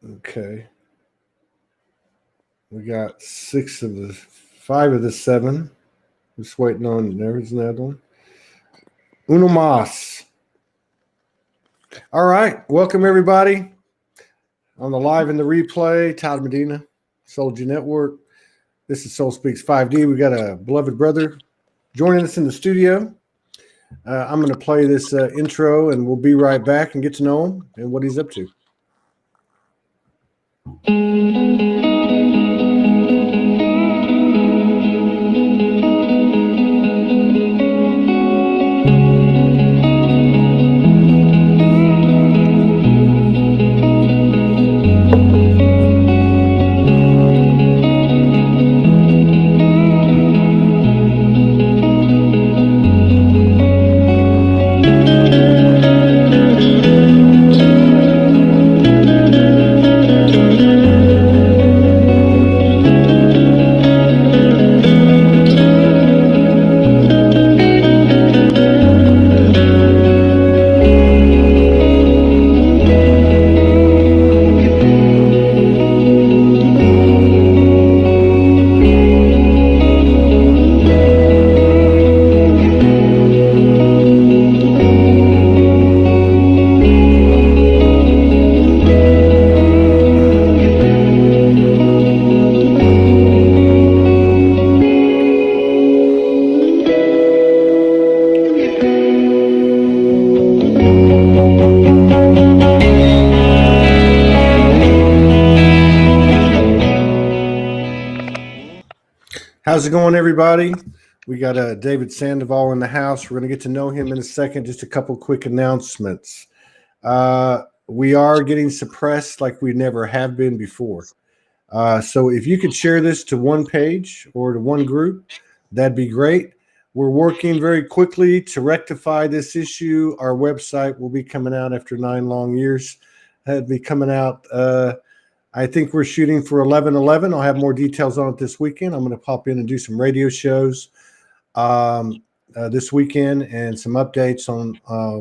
Okay. We got 5 of the 7. Just waiting on, there's another one. Uno mas. All right. Welcome, everybody. On the live and the replay, Todd Medina, Soulology Network. This is Soul Speaks 5D. We got a beloved brother joining us in the studio. I'm going to play this intro, and we'll be right back and get to know him and what he's up to. How's it going, everybody? We got David Sandoval in the house. We're going to get to know him in a second. Just a couple quick announcements. We are getting suppressed like we never have been before. So if you could share this to one page or to one group, that'd be great. We're working very quickly to rectify this issue. Our website will be coming out after 9 long years. It'll be coming out I think we're shooting for 11/11. I'll have more details on it this weekend. I'm going to pop in and do some radio shows this weekend and some updates on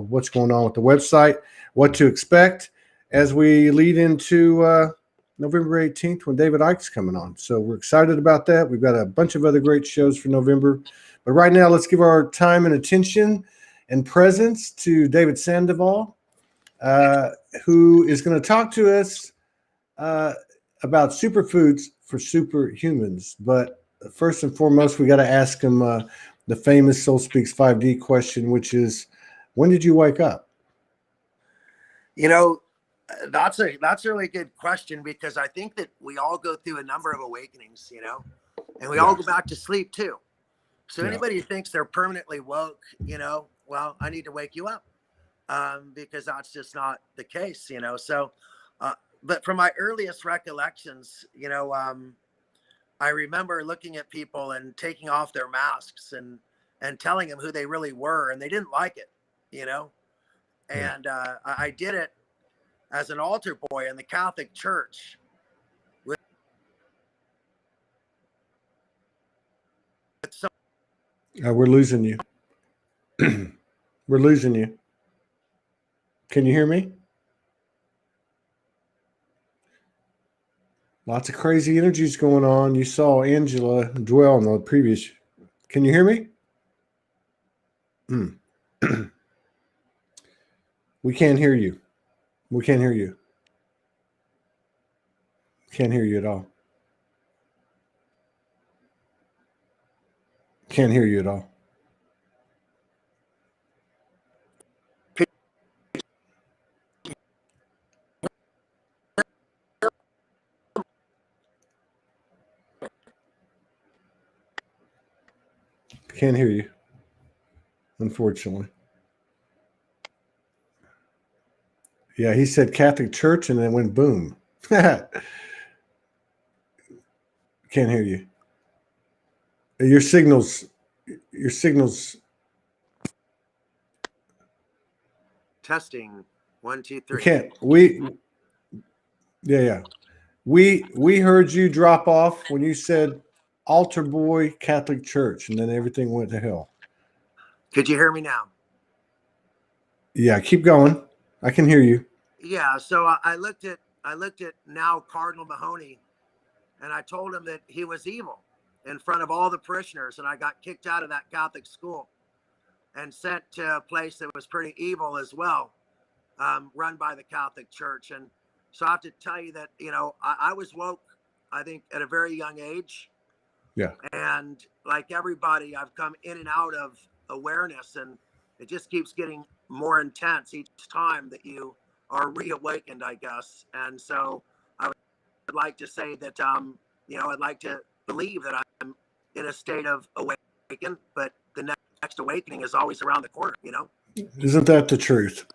what's going on with the website, what to expect as we lead into November 18th when David Icke's coming on. So we're excited about that. We've got a bunch of other great shows for November. But right now, let's give our time and attention and presence to David Sandoval, who is going to talk to us about superfoods for superhumans. But first and foremost, we got to ask him the famous Soul Speaks 5D question, which is, when did you wake up? You know, that's a really good question, because I think that we all go through a number of awakenings, and we all go back to sleep too. So anybody who thinks they're permanently woke, well, I need to wake you up, because that's just not the case, So, but from my earliest recollections, I remember looking at people and taking off their masks and telling them who they really were, and they didn't like it, And I did it as an altar boy in the Catholic Church. We're losing you. We're losing you. Can you hear me? Lots of crazy energies going on. You saw Angela dwell on the previous. Can you hear me? We can't hear you. We can't hear you. Can't hear you at all. Can't hear you at all. Can't hear you, unfortunately. Yeah, he said Catholic Church and then went boom. Can't hear you. Your signals. Testing 1, 2, 3. We heard you drop off when you said altar boy Catholic Church, and then everything went to hell. Could you hear me now? Yeah, keep going. I can hear you. Yeah, so I looked at I looked at now Cardinal Mahoney, and I told him that he was evil in front of all the parishioners, and I got kicked out of that Catholic school and sent to a place that was pretty evil as well, run by the Catholic Church. And so I have to tell you that, you know, I was woke, I think, at a very young age. Yeah. And like everybody, I've come in and out of awareness, and it just keeps getting more intense each time that you are reawakened, I guess. And so I would like to say that, you know, I'd like to believe that I'm in a state of awakened, but the next awakening is always around the corner, you know? Isn't that the truth?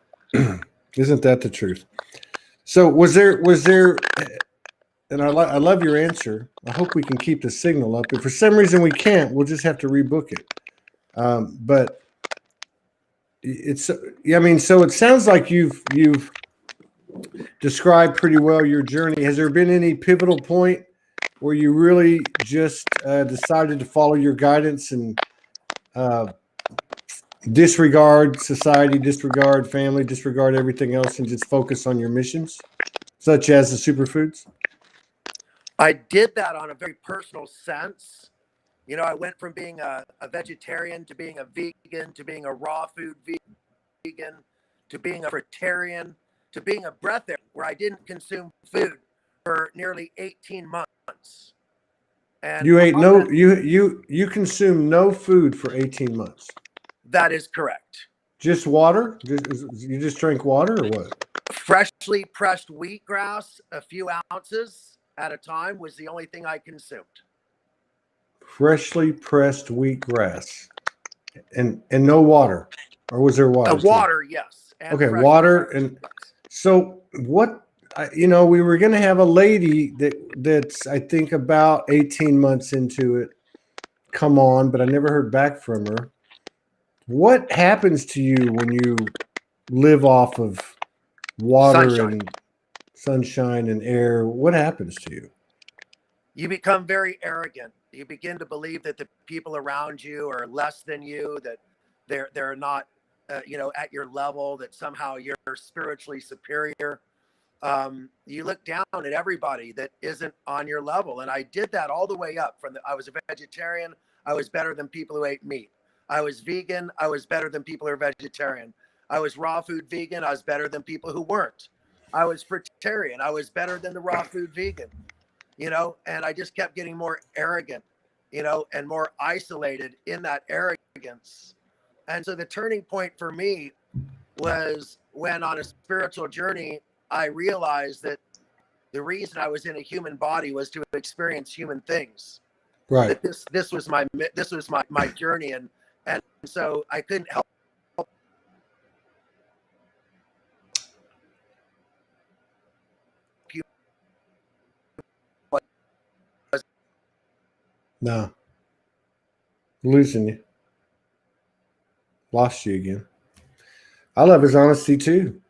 Isn't that the truth? So was there, and I love your answer. I hope we can keep the signal up. If for some reason we can't, we'll just have to rebook it. But it's, I mean, so it sounds like you've described pretty well your journey. Has there been any pivotal point where you really just decided to follow your guidance and disregard society, disregard family, disregard everything else, and just focus on your missions, such as the superfoods? I did that on a very personal sense. You know, I went from being a vegetarian to being a vegan to being a raw food vegan to being a fruitarian to being a breatharian, where I didn't consume food for nearly 18 months. And You ate no, you consumed no food for 18 months. That is correct. Just water? You just drank water or what? Freshly pressed wheatgrass, a few ounces at a time, was the only thing I consumed. Freshly pressed wheatgrass, and no water, or was there water? Water, yes. And okay, water. And so what? You know, we were going to have a lady that's I think about 18 months into it. Come on, but I never heard back from her. What happens to you when you live off of water and sunshine and air? What happens to you? You become very arrogant. You begin to believe that the people around you are less than you, that they're not, you know, at your level, that somehow you're spiritually superior. You look down at everybody that isn't on your level. And I did that all the way up from I was a vegetarian. I was better than people who ate meat. I was vegan. I was better than people who are vegetarian. I was raw food vegan. I was better than people who weren't. I was fruitarian. I was better than the raw food vegan, you know, and I just kept getting more arrogant, you know, and more isolated in that arrogance. And so the turning point for me was when on a spiritual journey, I realized that the reason I was in a human body was to experience human things. Right. That this was my journey, and so I couldn't help. No. Losing you. Lost you again. I love his honesty too.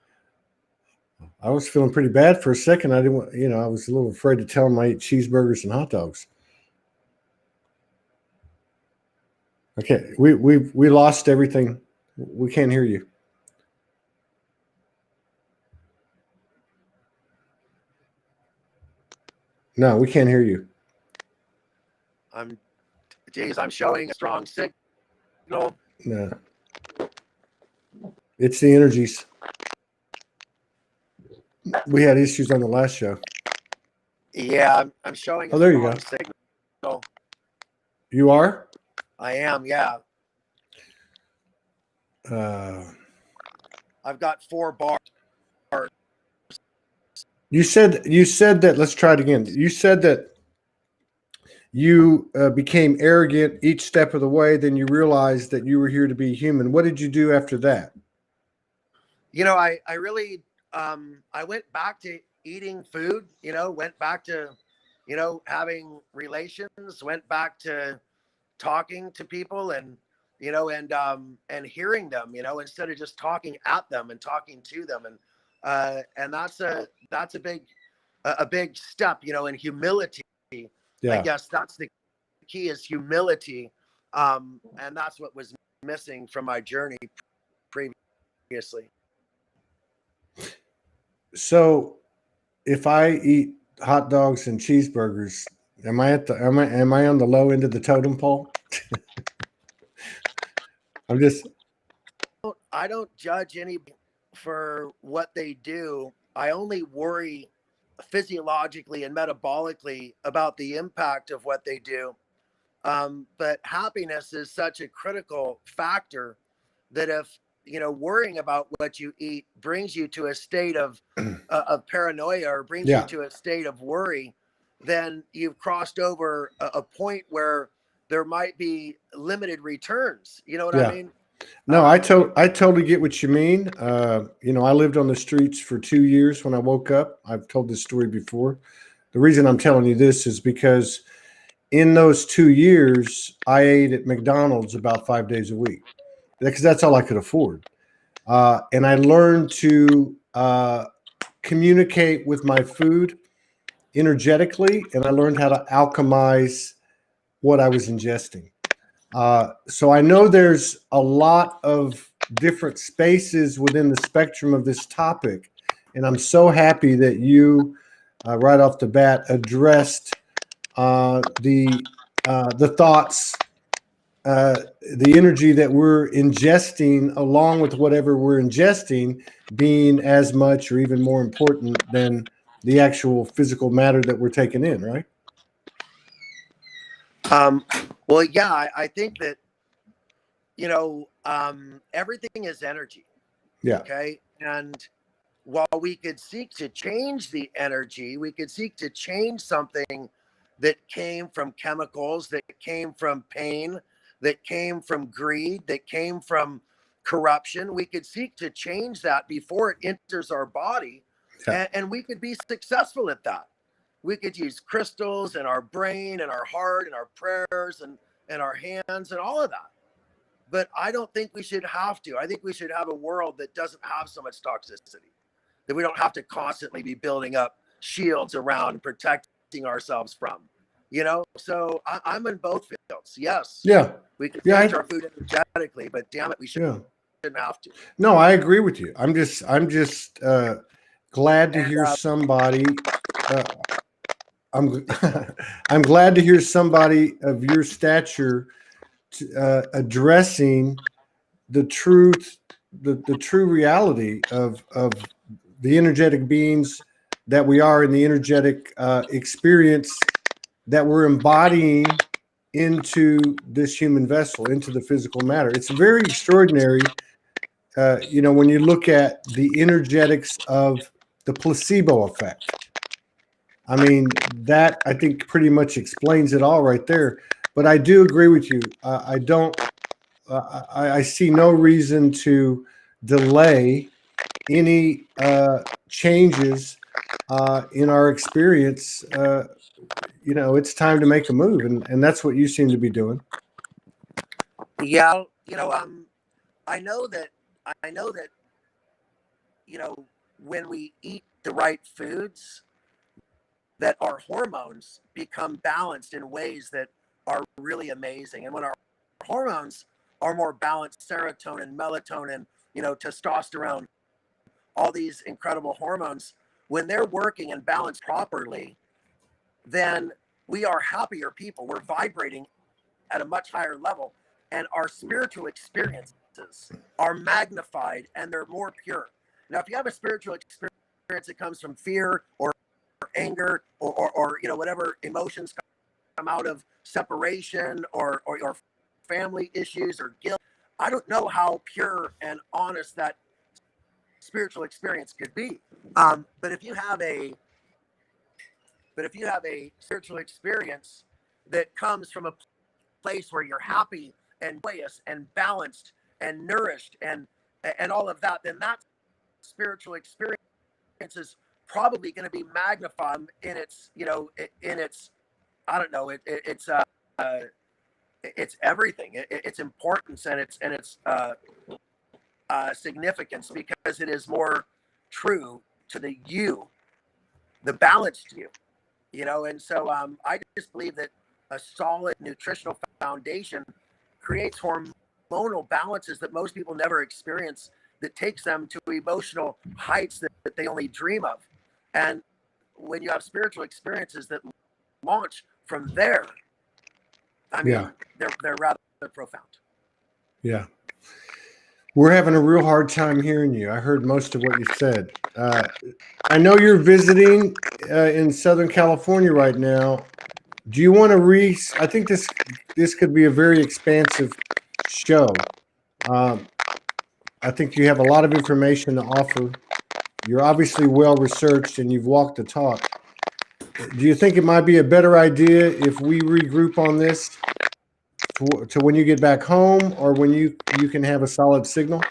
I was feeling pretty bad for a second. I didn't want, you know, I was a little afraid to tell him I ate cheeseburgers and hot dogs. Okay, we lost everything. We can't hear you. No, we can't hear you. I'm showing a strong signal. No. It's the energies. We had issues on the last show. Yeah, I'm showing a there you strong go. signal. You are? I am, yeah. I've got 4 bars. You said that, let's try it again. You said that you became arrogant each step of the way, then you realized that you were here to be human. What did you do after that? You know, I really, I went back to eating food, you know, went back to, you know, having relations, went back to talking to people and, you know, and hearing them, you know, instead of just talking at them and talking to them. And that's a big step, you know, in humility. Yeah. I guess that's the key, is humility. And that's what was missing from my journey previously. So if I eat hot dogs and cheeseburgers, am I on the low end of the totem pole? I'm just I don't judge anybody for what they do. I only worry physiologically and metabolically about the impact of what they do. But happiness is such a critical factor that if worrying about what you eat brings you to a state of paranoia or brings you yeah. to a state of worry, then you've crossed over a point where there might be limited returns. You know what I Yeah. mean? No, I totally get what you mean. I lived on the streets for 2 years when I woke up. I've told this story before. The reason I'm telling you this is because in those 2 years, I ate at McDonald's about 5 days a week because that's all I could afford. And I learned to communicate with my food energetically, and I learned how to alchemize what I was ingesting. So I know there's a lot of different spaces within the spectrum of this topic, and I'm so happy that you, right off the bat, addressed the thoughts, the energy that we're ingesting, along with whatever we're ingesting, being as much or even more important than the actual physical matter that we're taking in, right? Um, well, yeah, I think that, everything is energy. Yeah, Okay. And while we could seek to change the energy, we could seek to change something that came from chemicals, that came from pain, that came from greed, that came from corruption. We could seek to change that before it enters our body, yeah, and we could be successful at that. We could use crystals in our brain and our heart and our prayers and our hands and all of that. But I don't think we should have to. I think we should have a world that doesn't have so much toxicity, that we don't have to constantly be building up shields around protecting ourselves from. So I'm in both fields. Yes, yeah, we can yeah, change our food energetically, but damn it, we yeah. shouldn't have to. No, I agree with you. I'm just glad to And hear somebody. Uh, I'm I'm glad to hear somebody of your stature addressing the truth, the true reality of the energetic beings that we are, in the energetic experience that we're embodying into this human vessel, into the physical matter. It's very extraordinary. When you look at the energetics of the placebo effect. I mean, that I think pretty much explains it all right there. But I do agree with you. I don't. I see no reason to delay any changes in our experience. It's time to make a move, and that's what you seem to be doing. yeah, I know that I know that when we eat the right foods, that our hormones become balanced in ways that are really amazing. And when our hormones are more balanced, serotonin, melatonin, testosterone, all these incredible hormones, when they're working and balanced properly, then we are happier people. We're vibrating at a much higher level, and our spiritual experiences are magnified and they're more pure. Now, if you have a spiritual experience that comes from fear or anger or whatever emotions come out of separation or family issues or guilt, I don't know how pure and honest that spiritual experience could be. But if you have a spiritual experience that comes from a place where you're happy and joyous and balanced and nourished and all of that, then that spiritual experience is probably going to be magnified in its in its I don't know it's everything, its importance and its significance, because it is more true to the balanced you. And so I just believe that a solid nutritional foundation creates hormonal balances that most people never experience, that takes them to emotional heights that they only dream of. And when you have spiritual experiences that launch from there, I mean, they're rather profound. Yeah. We're having a real hard time hearing you. I heard most of what you said. I know you're visiting in Southern California right now. Do you want to I think this could be a very expansive show. I think you have a lot of information to offer. You're obviously well researched and you've walked the talk. Do you think it might be a better idea if we regroup on this to when you get back home, or when you can have a solid signal?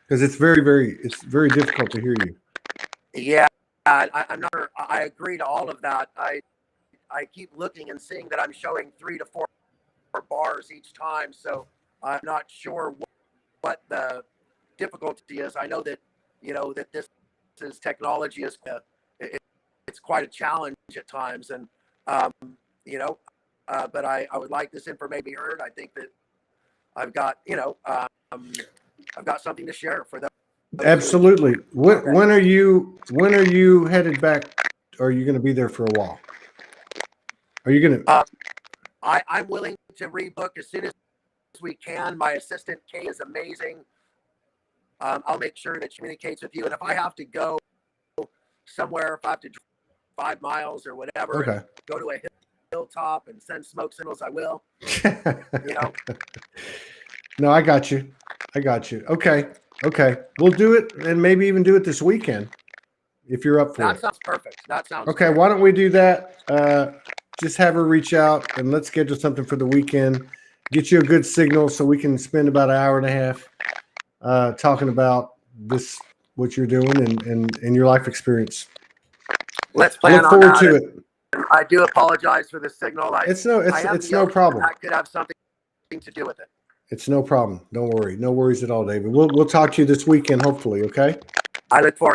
Because it's very difficult to hear you. Yeah, I'm not sure. I agree to all of that. I keep looking and seeing that I'm showing 3 to 4 bars each time, so I'm not sure what the difficulty is. I know that that this technology is it's quite a challenge at times, and but I would like this information to be heard. I think that I've got I've got something to share for them. Absolutely. When are you headed back? Or are you going to be there for a while? Are you going to? I'm willing to rebook as soon as we can. My assistant Kay is amazing. I'll make sure that she communicates with you, and if I have to go somewhere, if I have to drive 5 miles or whatever, Okay. Go to a hilltop and send smoke signals, I will. No, I got you. Okay. We'll do it, and maybe even do it this weekend if you're up for it. That sounds perfect. Okay, great. why don't we do that? Just have her reach out and let's schedule something for the weekend. Get you a good signal so we can spend about an hour and a half talking about what you're doing and your life experience. Let's plan on that. Look forward to it. I do apologize for the signal. It's no problem. That could have something to do with it. It's no problem. Don't worry. No worries at all, David. We'll talk to you this weekend, hopefully. Okay. I look forward